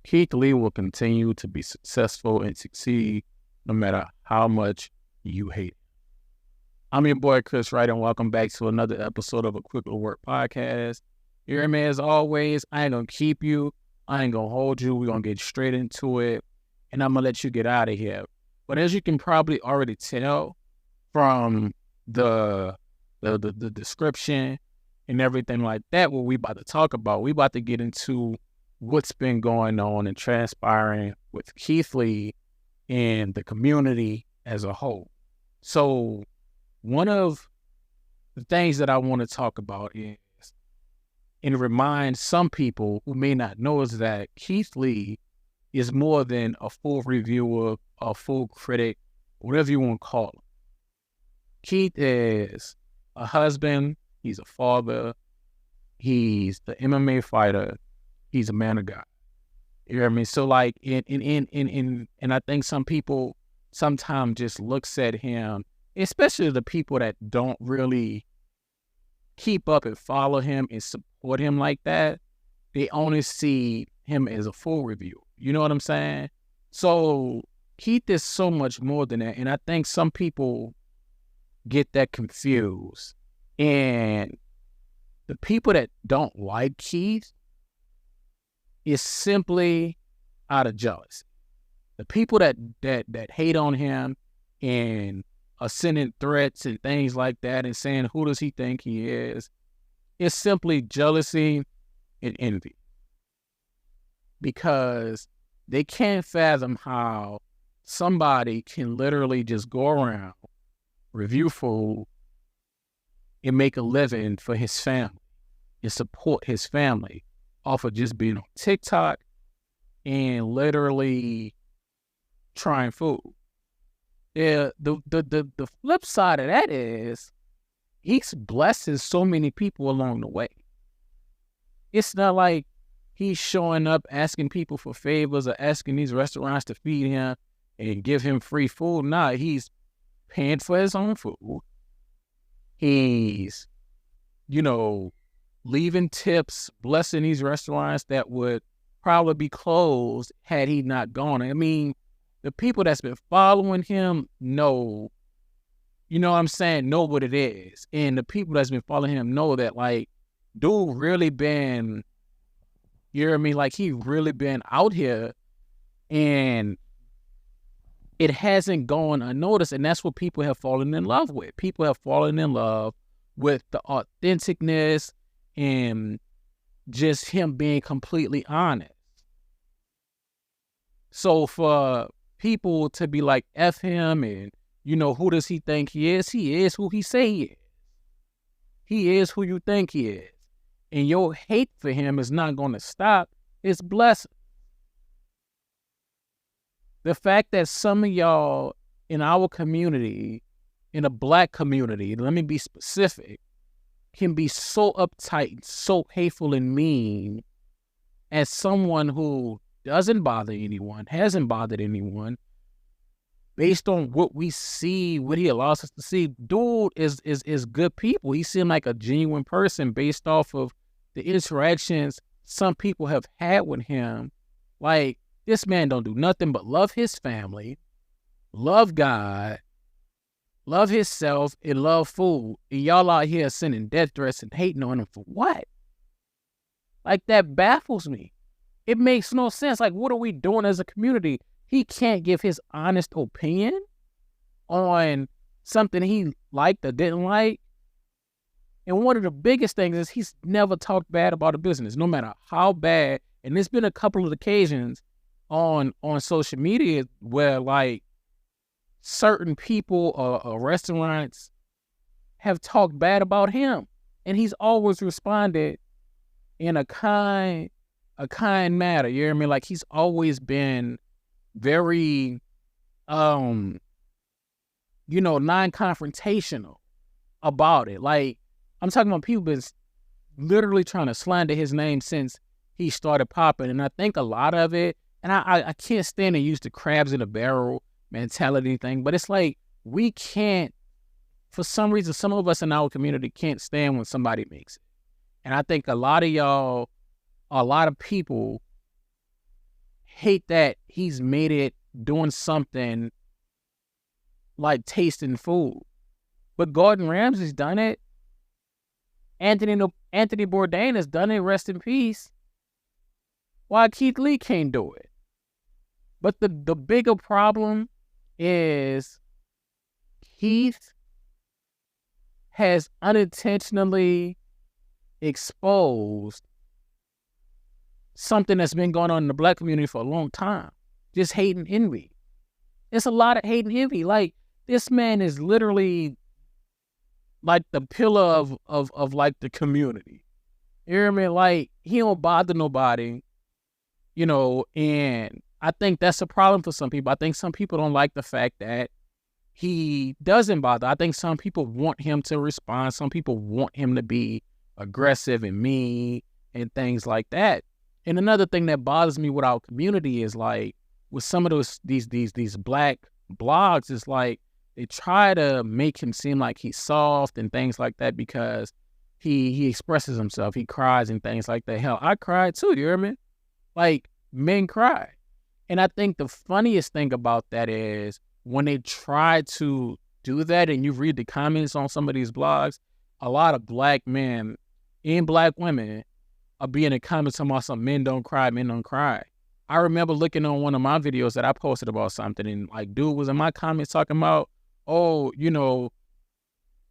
Keith Lee will continue to be successful and succeed no matter how much you hate it. I'm your boy, Chris Wright, and welcome back to another episode of a LiL Word Podcast. You hear me? As always, I ain't going to keep you. I ain't going to hold you. We're going to get straight into it, and I'm going to let you get out of here. But as you can probably already tell from the description and everything like that, what we about to talk about, we about to get into what's been going on and transpiring with Keith Lee and the community as a whole. So one of the things that I want to talk about is, and remind some people who may not know, is that Keith Lee is more than a full reviewer, a full critic, whatever you want to call him. Keith is a husband, he's a father, he's the MMA fighter, he's a man of God. You hear me? So like, and I think some people sometimes just looks at him, especially the people that don't really keep up and follow him and support him like that, they only see him as a full review. You know what I'm saying? So Keith is so much more than that. And I think some people get that confused. And the people that don't like Keith is simply out of jealousy. The people that hate on him and are sending threats and things like that and saying, who does he think he is? It's simply jealousy and envy. Because they can't fathom how somebody can literally just go around, review food, and make a living for his family and support his family off of just being on TikTok and literally trying food. Yeah, the flip side of that is he's blessing so many people along the way. It's not like he's showing up asking people for favors or asking these restaurants to feed him and give him free food. Nah, he's paying for his own food. He's, leaving tips, blessing these restaurants that would probably be closed had he not gone. I mean, the people that's been following him know, know what it is. And the people that's been following him know that, like, dude really been, you know what I mean? Like, he really been out here, and it hasn't gone unnoticed. And that's what people have fallen in love with. People have fallen in love with the authenticness and just him being completely honest. So for people to be like, F him, and, who does he think he is? He is who he say he is. He is who you think he is. And your hate for him is not going to stop. It's blessing. The fact that some of y'all in our community, in the Black community, let me be specific, can be so uptight, so hateful and mean as someone who doesn't bother anyone, hasn't bothered anyone, based on what we see, what he allows us to see. Dude is good people. He seemed like a genuine person based off of the interactions some people have had with him. Like, this man don't do nothing but love his family, love God, love himself, and love food. And y'all out here sending death threats and hating on him for what? Like, that baffles me. It makes no sense. Like, what are we doing as a community? He can't give his honest opinion on something he liked or didn't like. And one of the biggest things is he's never talked bad about a business, no matter how bad. And there's been a couple of occasions on social media where, like, certain people or restaurants have talked bad about him. And he's always responded in a kind manner. You hear me? Like, he's always been very, non-confrontational about it. Like, I'm talking about people been literally trying to slander his name since he started popping. And I think a lot of it, and I can't stand to use the crabs in a barrel mentality thing, but it's like, we can't, for some reason, some of us in our community can't stand when somebody makes it. And I think a lot of y'all, a lot of people hate that he's made it doing something like tasting food. But Gordon Ramsay's done it. Anthony Bourdain has done it, rest in peace. Why Keith Lee can't do it? But the bigger problem is Keith has unintentionally exposed something that's been going on in the black community for a long time. Just hate and envy. It's a lot of hate and envy. Like, this man is literally like the pillar of like the community. You hear me? Like, he don't bother nobody, you know, and I think that's a problem for some people. I think some people don't like the fact that he doesn't bother. I think some people want him to respond. Some people want him to be aggressive and mean and things like that. And another thing that bothers me with our community is like with some of these black blogs, is like they try to make him seem like he's soft and things like that because he expresses himself. He cries and things like that. Hell, I cried too, you hear me? Like, men cry. And I think the funniest thing about that is when they try to do that and you read the comments on some of these blogs, a lot of black men and black women are being in the comments talking about some men don't cry, men don't cry. I remember looking on one of my videos that I posted about something, and like, dude was in my comments talking about, oh, you know,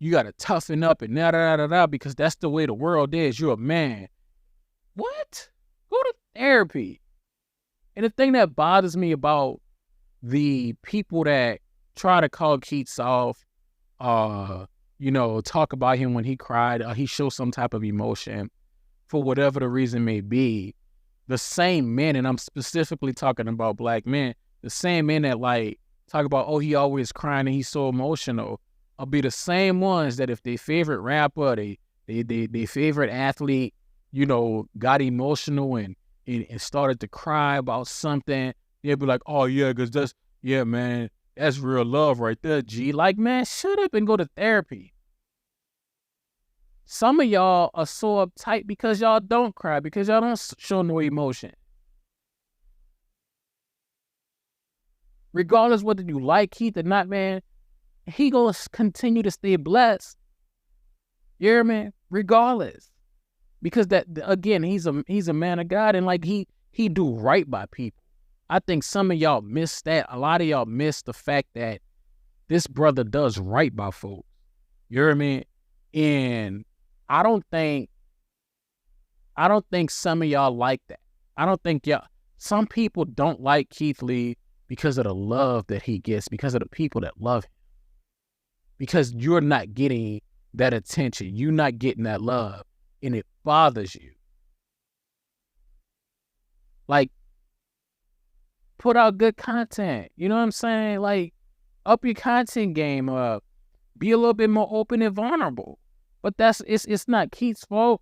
you got to toughen up and da-da-da-da-da because that's the way the world is. You're a man. What? Go to therapy. And the thing that bothers me about the people that try to call Keith soft, you know, talk about him when he cried, he showed some type of emotion for whatever the reason may be, the same men, and I'm specifically talking about black men, the same men that like talk about, oh, he always crying and he's so emotional, will be the same ones that if their favorite rapper, they favorite athlete, you know, got emotional and started to cry about something, they'll be like, oh yeah, because that's, yeah, man, that's real love right there, G. Like, man, shut up and go to therapy. Some of y'all are so uptight because y'all don't cry, because y'all don't show no emotion. Regardless whether you like Keith or not, man, he gonna continue to stay blessed. You hear me? Regardless. Because that, again, he's a man of God, and like he do right by people. I think some of y'all miss that. A lot of y'all miss the fact that this brother does right by folks. You hear me? And I don't think some of y'all like that. I don't think some people don't like Keith Lee because of the love that he gets, because of the people that love him. Because you're not getting that attention. You're not getting that love. And it bothers you. Like, put out good content. You know what I'm saying? Like, up your content game. Be a little bit more open and vulnerable. But it's not Keith's fault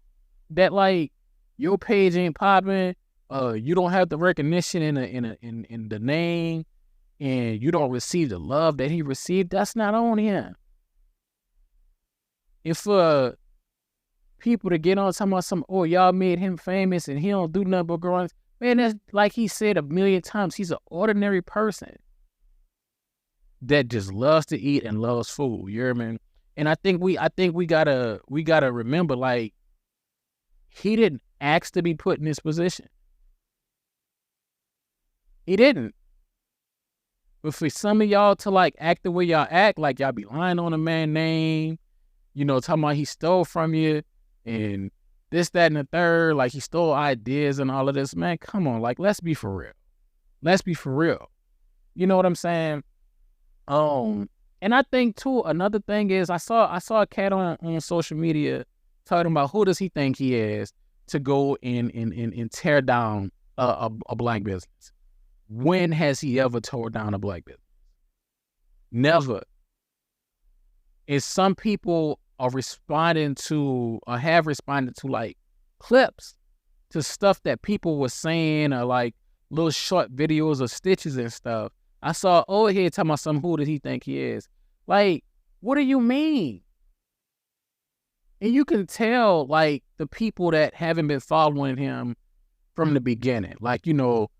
that like your page ain't popping. You don't have the recognition in the name, and you don't receive the love that he received. That's not on him. If people to get on talking about some, oh, y'all made him famous and he don't do nothing but growing, man, that's like he said a million times. He's an ordinary person that just loves to eat and loves food. You hear me? And I think we gotta remember, like, he didn't ask to be put in this position. He didn't. But for some of y'all to like act the way y'all act, like y'all be lying on a man's name, you know, talking about he stole from you and this, that, and the third, like he stole ideas and all of this, man, come on, like, let's be for real. Let's be for real. You know what I'm saying? And I think too, another thing is I saw a cat on social media talking about who does he think he is to go and tear down a black business. When has he ever tore down a black business? Never. And some people are responding to or have responded to like clips to stuff that people were saying, or like little short videos of stitches and stuff. I saw old head talking about some, who does he think he is? Like, what do you mean? And you can tell, like, the people that haven't been following him from the beginning. Like, you know,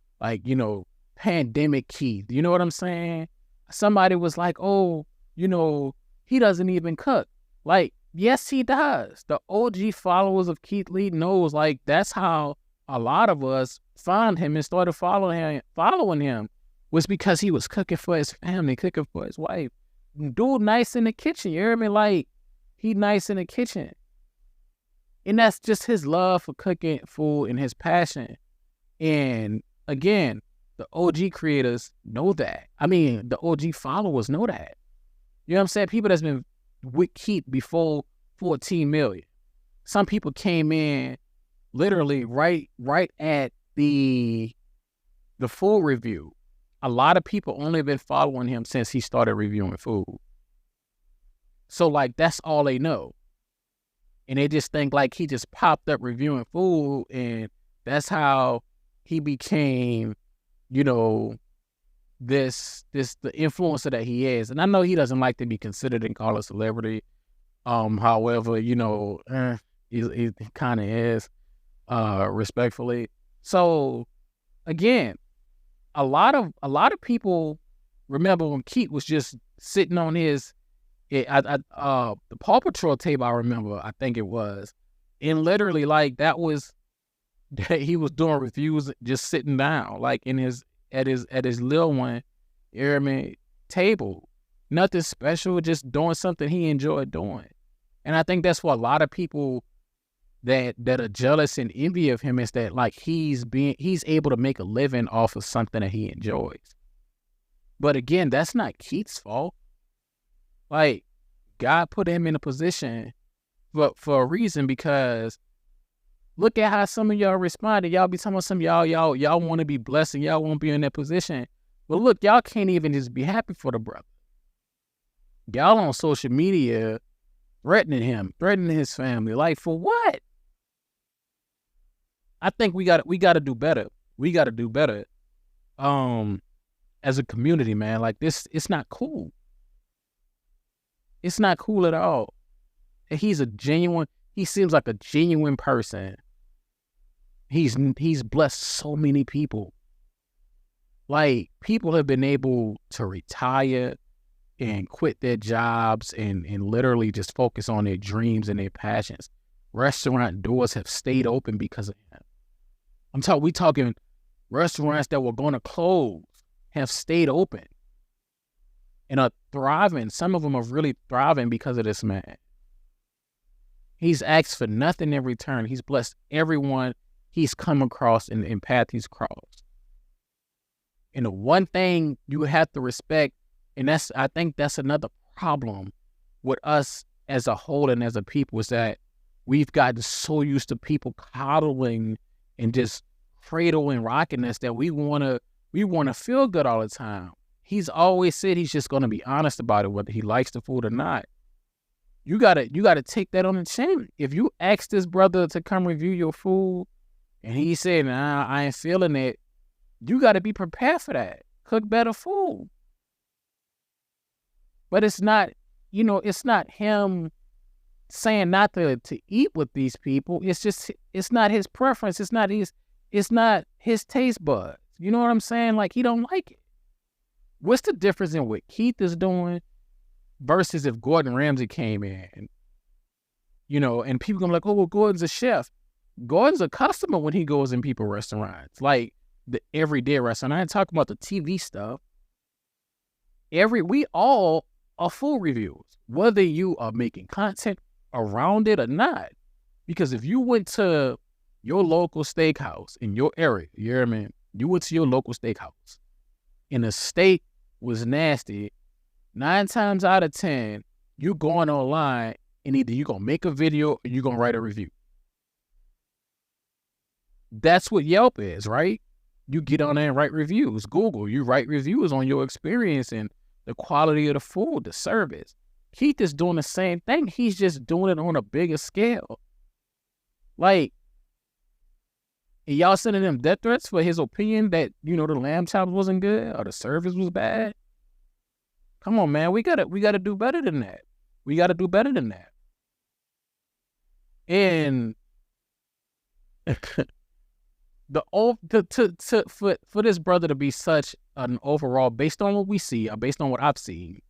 pandemic Keith. You know what I'm saying? Somebody was like, oh, he doesn't even cook. Like, yes, he does. The OG followers of Keith Lee knows, like, that's how a lot of us found him and started following him was because he was cooking for his family, cooking for his wife. Dude nice in the kitchen, you hear me? Like, he nice in the kitchen. And that's just his love for cooking food and his passion. And again, the OG creators know that. I mean, the OG followers know that. You know what I'm saying? People that's been with Keith before 14 million. Some people came in literally right at the food review. A lot of people only been following him since he started reviewing food. So, like, that's all they know. And they just think, like, he just popped up reviewing food, and that's how he became, the influencer that he is. And I know he doesn't like to be considered and called a celebrity. However, he kind of is, respectfully. So, again, a lot of people remember when Keith was just sitting on his, the Paw Patrol tape. I remember, I think it was, and literally like that he was doing reviews just sitting down, like at his little one, table, nothing special, just doing something he enjoyed doing. And I think that's what a lot of people that are jealous and envy of him is that, like, he's able to make a living off of something that he enjoys. But again, that's not Keith's fault. Like, God put him in a position for a reason, because look at how some of y'all responded. Y'all be talking about some of y'all want to be blessed and y'all won't be in that position. But look, y'all can't even just be happy for the brother. Y'all on social media threatening him, threatening his family. Like, for what? I think we got to do better. We got to do better. As a community, man, like this, it's not cool. It's not cool at all. He seems like a genuine person. He's blessed so many people. Like, people have been able to retire and quit their jobs and literally just focus on their dreams and their passions. Restaurant doors have stayed open because of him. We talking restaurants that were going to close have stayed open and are thriving. Some of them are really thriving because of this man. He's asked for nothing in return. He's blessed everyone he's come across and path he's crossed. And the one thing you have to respect, and I think that's another problem with us as a whole and as a people, is that we've gotten so used to people coddling and just cradling rocking us that we want to feel good all the time. He's always said he's just going to be honest about it, whether he likes the food or not. You gotta take that on the chin. If you ask this brother to come review your food and he said, nah, I ain't feeling it, you got to be prepared for that. Cook better food. But it's not him saying not to eat with these people. It's not his preference. It's not his taste buds. You know what I'm saying? Like, he don't like it. What's the difference in what Keith is doing versus if Gordon Ramsay came in? And people gonna be like, oh, well, Gordon's a chef. Gordon's a customer when he goes in people's restaurants, like the everyday restaurant. I ain't talking about the TV stuff. We all are food reviewers, whether you are making content around it or not. Because if you went to your local steakhouse in your area, you hear me? You went to your local steakhouse and the steak was nasty, 9 times out of 10, you going online and either you're going to make a video or you're going to write a review. That's what Yelp is, right? You get on there and write reviews. Google, you write reviews on your experience and the quality of the food, the service. Keith is doing the same thing. He's just doing it on a bigger scale. Like, and y'all sending him death threats for his opinion that, the lamb chops wasn't good or the service was bad. Come on, man. We gotta do better than that. We gotta do better than that. And For this brother to be such an overall, based on what we see, or based on what I've seen,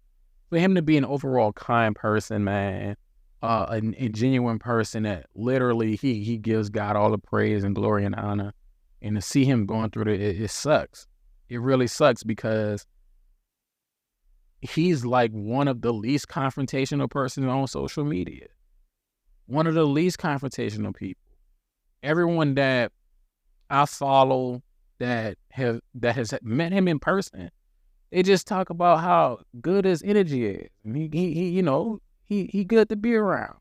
for him to be an overall kind person, man, a genuine person that literally he gives God all the praise and glory and honor, and to see him going through it sucks. It really sucks because he's like one of the least confrontational persons on social media. One of the least confrontational people. Everyone that I follow that has met him in person, they just talk about how good his energy is. And he good to be around.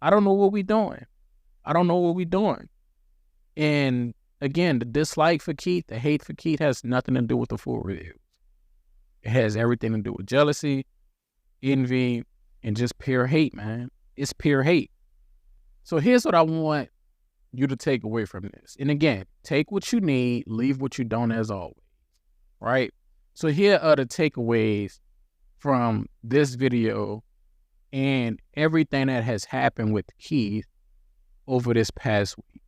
I don't know what we doing. And again, the dislike for Keith, the hate for Keith has nothing to do with the full review. It has everything to do with jealousy, envy, and just pure hate, man. It's pure hate. So here's what I want you to take away from this. And again, take what you need, leave what you don't, as always, right? So here are the takeaways from this video and everything that has happened with Keith over this past week.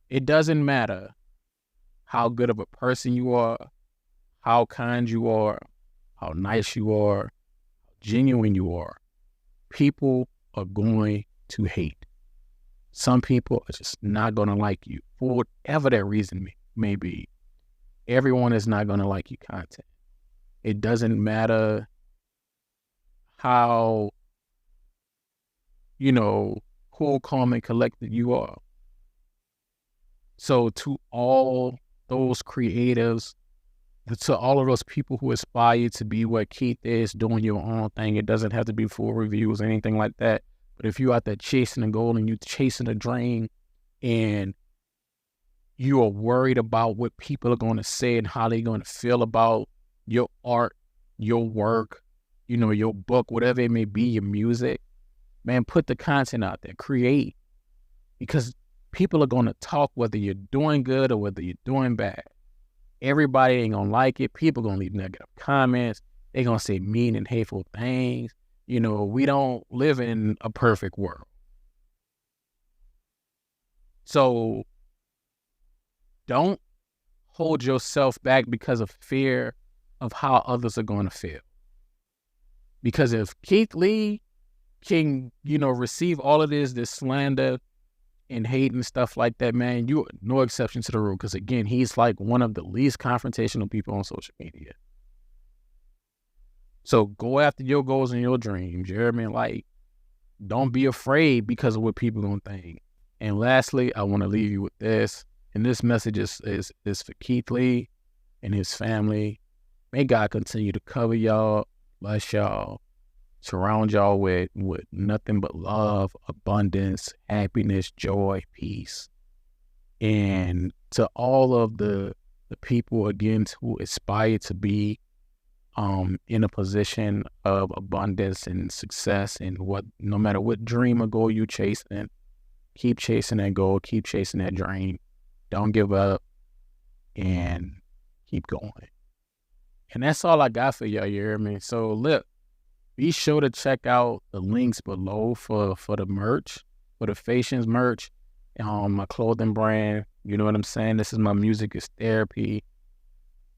It doesn't matter how good of a person you are, how kind you are, how nice you are, how genuine you are. People are going to hate. Some people are just not going to like you for whatever that reason may be. Everyone is not going to like your content. It doesn't matter how, cool, calm, and collected you are. So to all those creatives, to all of those people who aspire to be what Keith is, doing your own thing, it doesn't have to be full reviews or anything like that. But if you're out there chasing a goal and you're chasing a dream and you are worried about what people are going to say and how they're going to feel about your art, your work, your book, whatever it may be, your music, man, put the content out there, create. Because people are going to talk whether you're doing good or whether you're doing bad. Everybody ain't going to like it. People going to leave negative comments. They're going to say mean and hateful things. We don't live in a perfect world. So don't hold yourself back because of fear of how others are going to feel. Because if Keith Lee can, receive all of this slander and hate and stuff like that, man, you're no exception to the rule. Because again, he's like one of the least confrontational people on social media. So go after your goals and your dreams. Like, don't be afraid because of what people are going to think. And lastly, I want to leave you with this. And this message is for Keith Lee and his family. May God continue to cover y'all, bless y'all, surround y'all with nothing but love, abundance, happiness, joy, peace. And to all of the people, again, who aspire to be in a position of abundance and success, and no matter what dream or goal you're chasing, keep chasing that goal, keep chasing that dream. Don't give up and keep going. And that's all I got for y'all, you hear me? So look, be sure to check out the links below for the merch, for the Facians merch, my clothing brand. You know what I'm saying? This is my Music is Therapy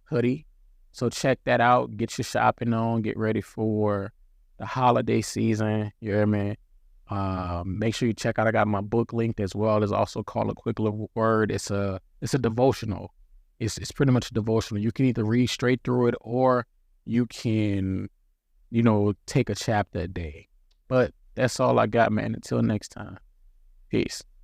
hoodie. So check that out. Get your shopping on. Get ready for the holiday season. You hear me? Make sure you check out. I got my book linked as well. It's also called A Quick Word. It's a devotional. It's pretty much a devotional. You can either read straight through it or you can, take a chapter a day. But that's all I got, man. Until next time. Peace.